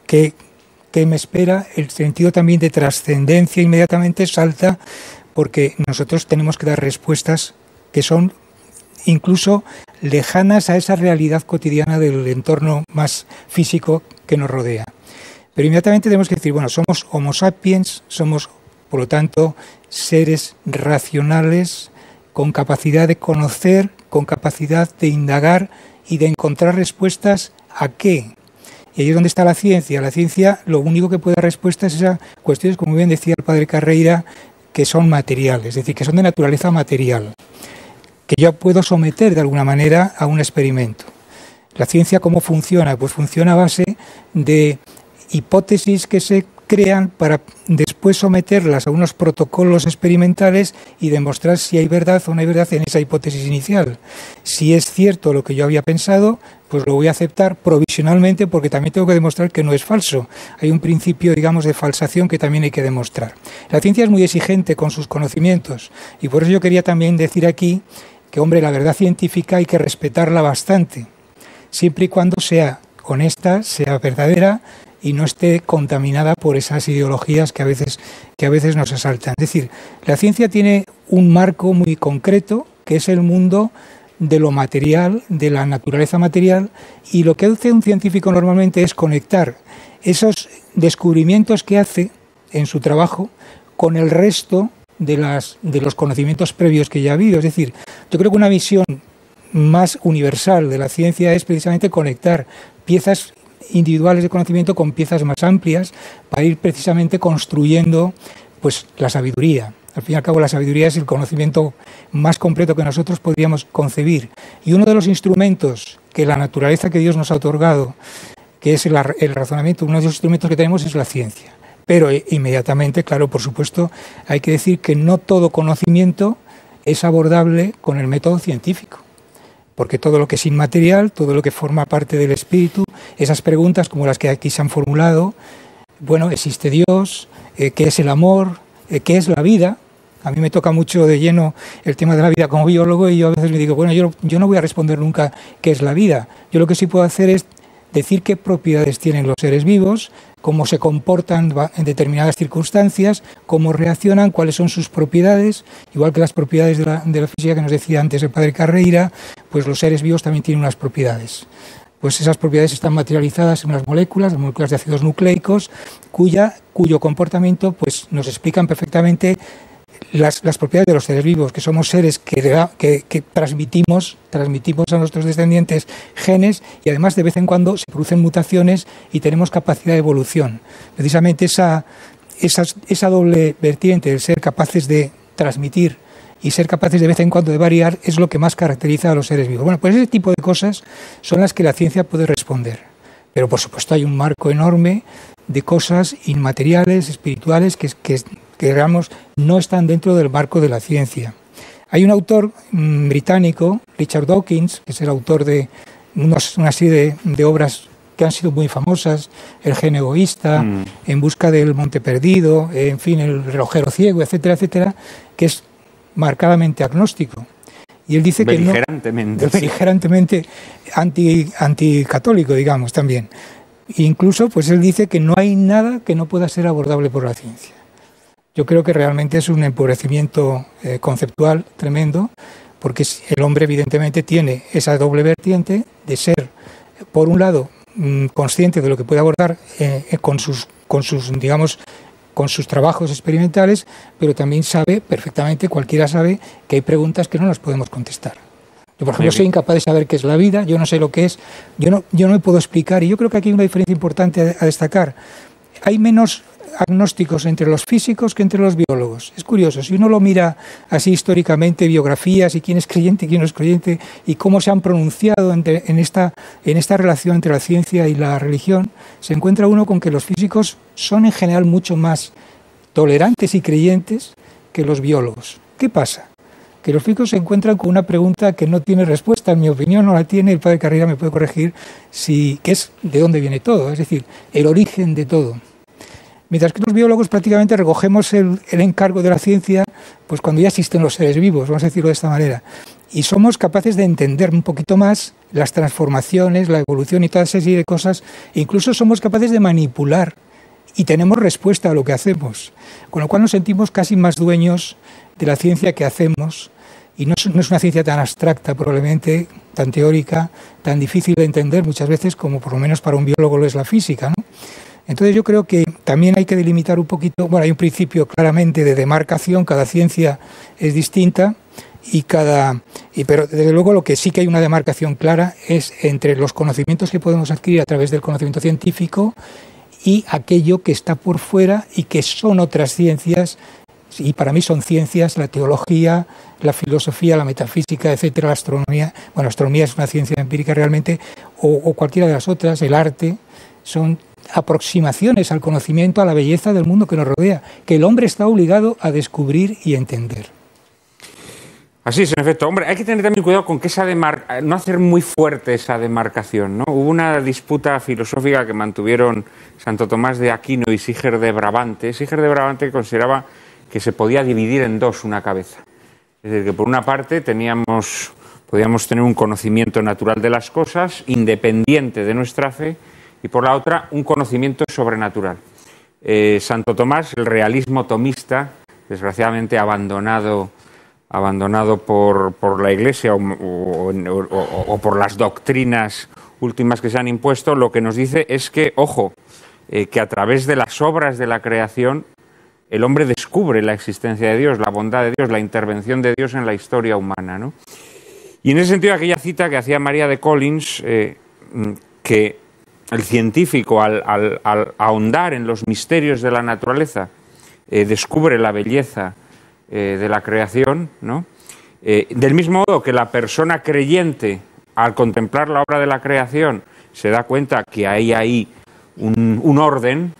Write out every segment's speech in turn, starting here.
¿qué me espera? El sentido también de trascendencia inmediatamente salta, porque nosotros tenemos que dar respuestas que son incluso lejanas a esa realidad cotidiana del entorno más físico que nos rodea. Pero inmediatamente tenemos que decir, bueno, somos Homo sapiens, somos, por lo tanto, seres racionales, con capacidad de conocer, con capacidad de indagar y de encontrar respuestas ¿a qué? Y ahí es donde está la ciencia. La ciencia lo único que puede dar respuestas es a cuestiones, como bien decía el padre Carreira, que son materiales, es decir, que son de naturaleza material, que yo puedo someter de alguna manera a un experimento. ¿La ciencia cómo funciona? Pues funciona a base de hipótesis que se crean para después someterlas a unos protocolos experimentales y demostrar si hay verdad o no hay verdad en esa hipótesis inicial. Si es cierto lo que yo había pensado, pues lo voy a aceptar provisionalmente, porque también tengo que demostrar que no es falso. Hay un principio, digamos, de falsación que también hay que demostrar. La ciencia es muy exigente con sus conocimientos, y por eso yo quería también decir aquí que, hombre, la verdad científica hay que respetarla bastante, siempre y cuando sea honesta, sea verdadera y no esté contaminada por esas ideologías que a veces nos asaltan. Es decir, la ciencia tiene un marco muy concreto, que es el mundo de lo material, de la naturaleza material, y lo que hace un científico normalmente es conectar esos descubrimientos que hace en su trabajo con el resto de los conocimientos previos que ya ha habido. Es decir, yo creo que una visión más universal de la ciencia es precisamente conectar piezas individuales de conocimiento con piezas más amplias para ir precisamente construyendo pues la sabiduría. Al fin y al cabo, la sabiduría es el conocimiento más completo que nosotros podríamos concebir. Y uno de los instrumentos que la naturaleza que Dios nos ha otorgado, que es el razonamiento, uno de los instrumentos que tenemos es la ciencia. Pero inmediatamente, claro, por supuesto, hay que decir que no todo conocimiento es abordable con el método científico. Porque todo lo que es inmaterial, todo lo que forma parte del espíritu, esas preguntas como las que aquí se han formulado, bueno, ¿existe Dios? ¿Qué es el amor? ¿Qué es la vida? A mí me toca mucho de lleno el tema de la vida como biólogo, y yo a veces me digo, bueno, yo no voy a responder nunca qué es la vida. Yo lo que sí puedo hacer es decir qué propiedades tienen los seres vivos, cómo se comportan en determinadas circunstancias, cómo reaccionan, cuáles son sus propiedades, igual que las propiedades de la física que nos decía antes el padre Carreira, pues los seres vivos también tienen unas propiedades. Pues esas propiedades están materializadas en unas moléculas, las moléculas de ácidos nucleicos, cuyo comportamiento pues nos explican perfectamente las propiedades de los seres vivos, que somos seres que transmitimos a nuestros descendientes genes, y además de vez en cuando se producen mutaciones y tenemos capacidad de evolución. Precisamente esa doble vertiente, el ser capaces de transmitir y ser capaces de vez en cuando de variar, es lo que más caracteriza a los seres vivos. Bueno, pues ese tipo de cosas son las que la ciencia puede responder. Pero por supuesto hay un marco enorme de cosas inmateriales, espirituales, que digamos, no están dentro del marco de la ciencia. Hay un autor británico, Richard Dawkins, que es el autor de una serie de obras que han sido muy famosas, El gen egoísta, En busca del monte perdido, en fin, El relojero ciego, etcétera, etcétera, que es marcadamente agnóstico. Y él dice que no, beligerantemente anticatólico, digamos, también. E incluso, pues él dice que no hay nada que no pueda ser abordable por la ciencia. Yo creo que realmente es un empobrecimiento conceptual tremendo, porque el hombre evidentemente tiene esa doble vertiente de ser, por un lado, consciente de lo que puede abordar con sus trabajos experimentales, pero también sabe perfectamente, cualquiera sabe, que hay preguntas que no nos podemos contestar. Yo, por ejemplo, soy incapaz de saber qué es la vida, yo no sé lo que es, yo no me puedo explicar, y yo creo que aquí hay una diferencia importante a destacar. Hay menos agnósticos entre los físicos que entre los biólogos. Es curioso, si uno lo mira así históricamente, biografías y quién es creyente y quién no es creyente, y cómo se han pronunciado en esta relación entre la ciencia y la religión, se encuentra uno con que los físicos son en general mucho más tolerantes y creyentes que los biólogos. ¿Qué pasa? Que los físicos se encuentran con una pregunta que no tiene respuesta, en mi opinión no la tiene, el padre Carreira me puede corregir, que es de dónde viene todo, es decir, el origen de todo. Mientras que los biólogos prácticamente recogemos el encargo de la ciencia pues cuando ya existen los seres vivos, vamos a decirlo de esta manera. y somos capaces de entender un poquito más las transformaciones, la evolución y toda esa serie de cosas, e incluso somos capaces de manipular y tenemos respuesta a lo que hacemos, con lo cual nos sentimos casi más dueños de la ciencia que hacemos, y no es una ciencia tan abstracta, probablemente, tan teórica, tan difícil de entender muchas veces como por lo menos para un biólogo lo es la física, ¿no? Entonces yo creo que también hay que delimitar un poquito, bueno, hay un principio claramente de demarcación, cada ciencia es distinta, pero desde luego lo que sí que hay una demarcación clara es entre los conocimientos que podemos adquirir a través del conocimiento científico y aquello que está por fuera y que son otras ciencias, y para mí son ciencias, la teología, la filosofía, la metafísica, etcétera, la astronomía. Bueno, la astronomía es una ciencia empírica realmente, o cualquiera de las otras, el arte, son aproximaciones al conocimiento, a la belleza del mundo que nos rodea, que el hombre está obligado a descubrir y entender. Así es, en efecto. Hombre, hay que tener también cuidado con que no hacer muy fuerte esa demarcación, ¿no? Hubo una disputa filosófica que mantuvieron Santo Tomás de Aquino y Siger de Brabante. Siger de Brabante consideraba que se podía dividir en dos una cabeza. Es decir, que por una parte podíamos tener un conocimiento natural de las cosas, independiente de nuestra fe, y por la otra, un conocimiento sobrenatural. Santo Tomás, el realismo tomista, desgraciadamente abandonado por la Iglesia o por las doctrinas últimas que se han impuesto, lo que nos dice es que, ojo, que a través de las obras de la creación el hombre descubre la existencia de Dios, la bondad de Dios, la intervención de Dios en la historia humana, ¿no? Y en ese sentido, aquella cita que hacía María de Collins, que el científico, al ahondar en los misterios de la naturaleza, descubre la belleza de la creación, ¿no? Del mismo modo que la persona creyente, al contemplar la obra de la creación, se da cuenta que hay ahí un orden,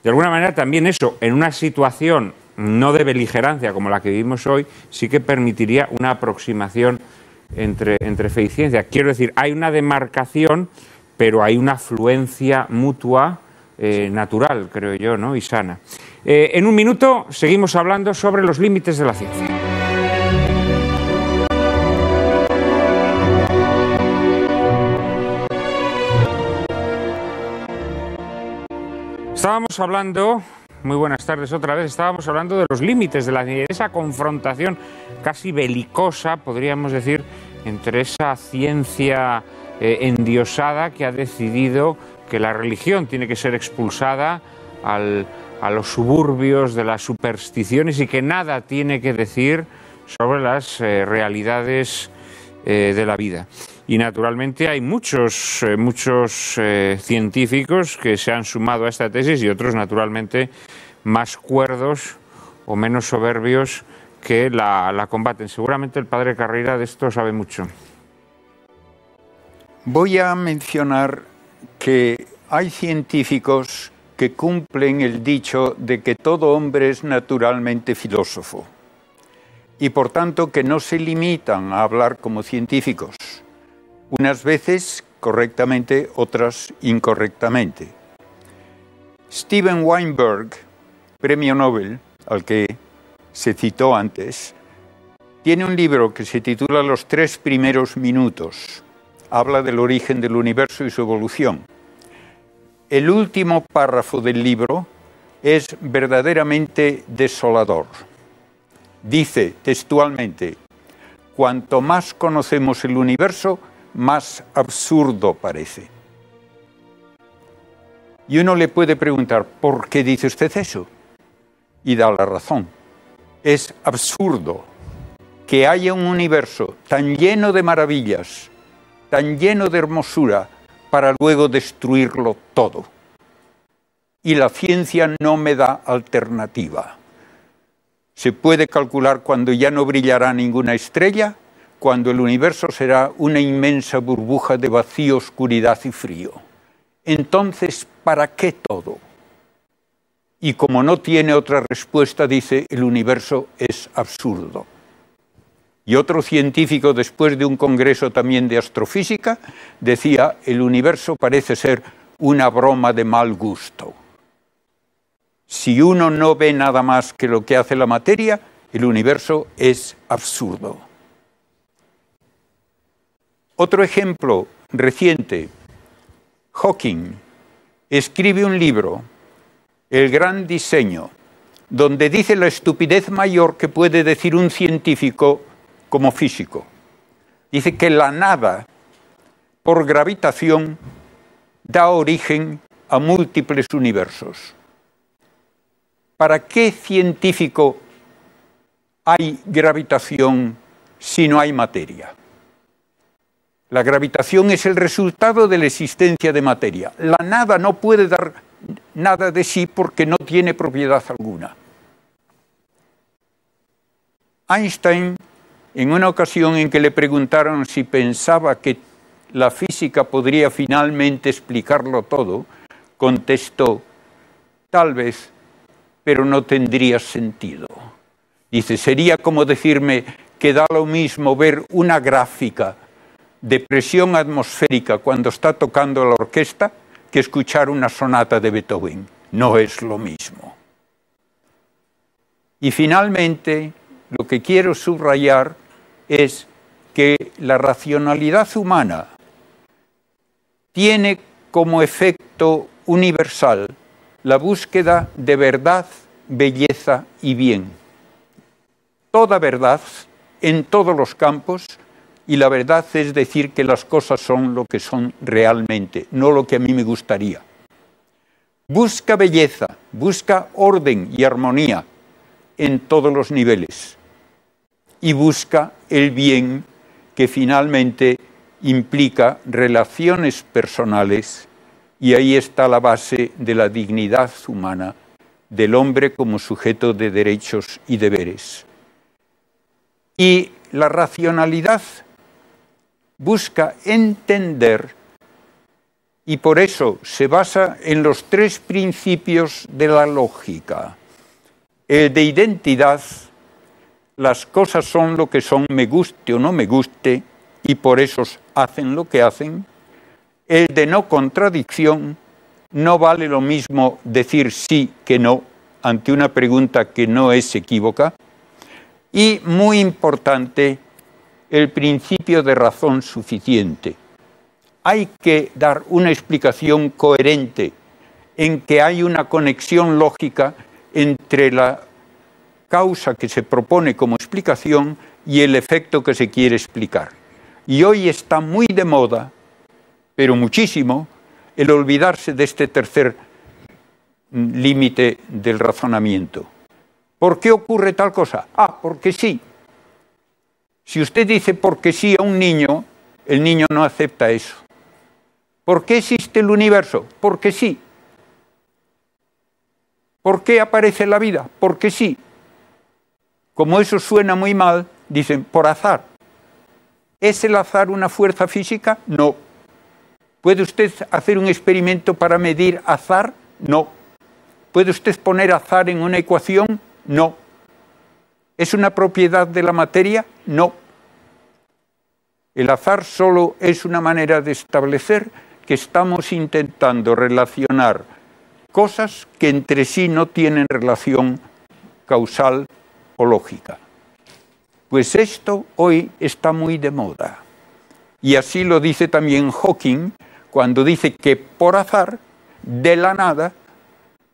de alguna manera también eso, en una situación no de beligerancia como la que vivimos hoy, sí que permitiría una aproximación entre fe y ciencia. Quiero decir, hay una demarcación, pero hay una fluencia mutua natural, creo yo, ¿no? Y sana. En un minuto seguimos hablando sobre los límites de la ciencia. Estábamos hablando, muy buenas tardes otra vez, estábamos hablando de los límites de la ciencia, de esa confrontación casi belicosa, podríamos decir, entre esa ciencia endiosada que ha decidido que la religión tiene que ser expulsada a los suburbios de las supersticiones y que nada tiene que decir sobre las realidades de la vida. Y naturalmente hay muchos científicos que se han sumado a esta tesis y otros naturalmente más cuerdos o menos soberbios que la combaten. Seguramente el padre Carreira de esto sabe mucho. Voy a mencionar que hay científicos que cumplen el dicho de que todo hombre es naturalmente filósofo y por tanto que no se limitan a hablar como científicos, unas veces correctamente, otras incorrectamente. Steven Weinberg, premio Nobel, al que se citó antes, tiene un libro que se titula Los 3 primeros minutos. Habla del origen del universo y su evolución. El último párrafo del libro es verdaderamente desolador. Dice textualmente: cuanto más conocemos el universo, más absurdo parece. Y uno le puede preguntar, ¿por qué dice usted eso? Y da la razón. Es absurdo que haya un universo tan lleno de maravillas, tan lleno de hermosura, para luego destruirlo todo. Y la ciencia no me da alternativa. Se puede calcular cuando ya no brillará ninguna estrella, cuando el universo será una inmensa burbuja de vacío, oscuridad y frío. Entonces, ¿para qué todo? Y como no tiene otra respuesta, dice, el universo es absurdo. Y otro científico, después de un congreso también de astrofísica, decía, el universo parece ser una broma de mal gusto. Si uno no ve nada más que lo que hace la materia, el universo es absurdo. Otro ejemplo reciente, Hawking escribe un libro, El gran diseño, donde dice la estupidez mayor que puede decir un científico como físico. Dice que la nada, por gravitación, da origen a múltiples universos. ¿Para qué científico hay gravitación si no hay materia? La gravitación es el resultado de la existencia de materia. La nada no puede dar nada de sí porque no tiene propiedad alguna. Einstein, en una ocasión en que le preguntaron si pensaba que la física podría finalmente explicarlo todo, contestó, tal vez, pero no tendría sentido. Dice, sería como decirme que da lo mismo ver una gráfica de presión atmosférica cuando está tocando la orquesta que escuchar una sonata de Beethoven. No es lo mismo. Y finalmente, lo que quiero subrayar es que la racionalidad humana tiene como efecto universal la búsqueda de verdad, belleza y bien. Toda verdad en todos los campos, y la verdad es decir que las cosas son lo que son realmente, no lo que a mí me gustaría. Busca belleza, busca orden y armonía en todos los niveles y busca el bien que finalmente implica relaciones personales, y ahí está la base de la dignidad humana del hombre como sujeto de derechos y deberes. Y la racionalidad busca entender, y por eso se basa en los tres principios de la lógica. El de identidad, las cosas son lo que son, me guste o no me guste, y por eso hacen lo que hacen. El de no contradicción, no vale lo mismo decir sí que no ante una pregunta que no es equívoca. Y muy importante, el principio de razón suficiente. Hay que dar una explicación coherente en que hay una conexión lógica entre la causa que se propone como explicación y el efecto que se quiere explicar. Y hoy está muy de moda, pero muchísimo, el olvidarse de este tercer límite del razonamiento. ¿Por qué ocurre tal cosa? Ah, porque sí. Si usted dice porque sí a un niño, el niño no acepta eso. ¿Por qué existe el universo? Porque sí. ¿Por qué aparece la vida? Porque sí. Como eso suena muy mal, dicen por azar. ¿Es el azar una fuerza física? No. ¿Puede usted hacer un experimento para medir azar? No. ¿Puede usted poner azar en una ecuación? No. ¿Es una propiedad de la materia? No. El azar solo es una manera de establecer que estamos intentando relacionar cosas que entre sí no tienen relación causal o lógica. Pues esto hoy está muy de moda. Y así lo dice también Hawking, cuando dice que por azar, de la nada,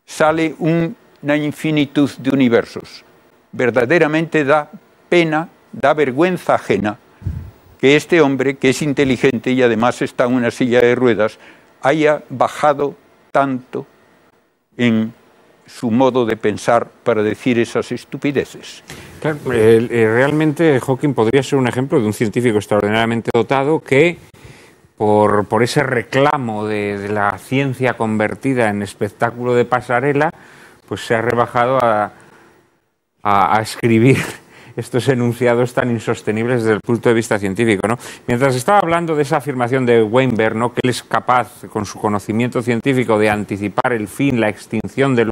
sale una infinitud de universos. Verdaderamente da pena, da vergüenza ajena que este hombre, que es inteligente y además está en una silla de ruedas, haya bajado tanto en su modo de pensar para decir esas estupideces. Claro, realmente Hawking podría ser un ejemplo de un científico extraordinariamente dotado que, por ese reclamo de la ciencia convertida en espectáculo de pasarela, pues se ha rebajado a escribir estos enunciados tan insostenibles desde el punto de vista científico, ¿no? Mientras estaba hablando de esa afirmación de Weinberg, ¿no?, que él es capaz, con su conocimiento científico, de anticipar el fin, la extinción del